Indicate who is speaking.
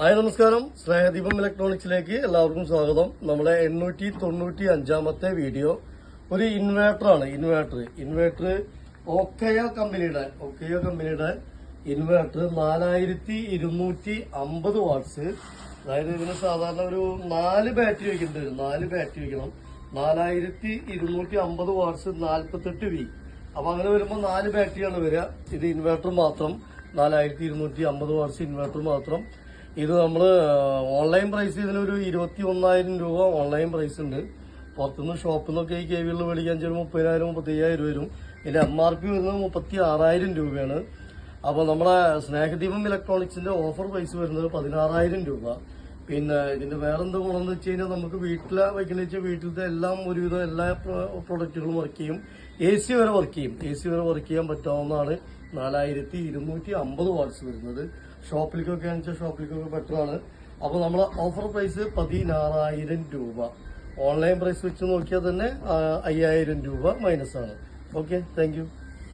Speaker 1: Hi നമസ്കാരം. സ്നേഹദീപം ഇലക്ട്രോണിക്സിലേക്ക് എല്ലാവർക്കും സ്വാഗതം. നമ്മുടെ 895-ാമത്തെ വീഡിയോ ഒരു ഇൻവേർട്ടറാണ്. ഇൻവേർട്ടർ ഒക്കയോ കമ്പനിയുടെ ഇൻവേർട്ടർ 4250 വാട്ട്സ്. അതായത് ഇതിന് സാധാരണ ഒരു 4 ബാറ്ററി വയ്ക്കേണ്ടി വരും. 4 ബാറ്ററി വയ്ക്കണം. 4250 വാട്ട്സ് 48 വി. അപ്പൊ അങ്ങനെ വരുമ്പോൾ 4 ബാറ്ററിയാണ് വരിക. ഇത് ഇൻവേർട്ടർ മാത്രം 4250 വാട്ട്സ് ഇൻവേർട്ടർ മാത്രം. ഇത് നമ്മൾ ഓൺലൈൻ പ്രൈസ് ഇതിനൊരു 21,000 രൂപ ഓൺലൈൻ പ്രൈസ് ഉണ്ട്. പുറത്തുനിന്ന് ഷോപ്പിൽ നിന്നൊക്കെ ഈ KVയിൽ മേടിക്കാൻ ചെറിയ 30,000 35,000 വരും. ഇതിന്റെ MRP വരുന്നത് 36,000 രൂപയാണ്. അപ്പോൾ നമ്മുടെ സ്നേഹദീപം ഇലക്ട്രോണിക്സിന്റെ ഓഫർ പ്രൈസ് വരുന്നത് 16,000 രൂപ. പിന്നെ ഇതിന്റെ വേറെന്ത് ഗുണമെന്ന് വെച്ച് കഴിഞ്ഞാൽ നമുക്ക് വീട്ടിലെ വയ്ക്കുന്ന വെച്ചാൽ വീട്ടിലത്തെ എല്ലാം ഒരുവിധം എല്ലാ പ്രൊഡക്റ്റുകളും വർക്ക് ചെയ്യും. AC വരെ വർക്ക് ചെയ്യാൻ പറ്റാവുന്നതാണ്. 4250 വാട്ട്സ് വരുന്നത്. ഷോപ്പിലേക്കൊക്കെ ആണെന്ന് ഷോപ്പിലേക്കൊക്കെ ബെറ്റർ ആണ്. അപ്പോൾ നമ്മളെ ഓഫർ പ്രൈസ് 16,000 രൂപ. ഓൺലൈൻ പ്രൈസ് വെച്ച് നോക്കിയാൽ തന്നെ 5,000 രൂപ മൈനസ് ആണ്. Okay, thank you.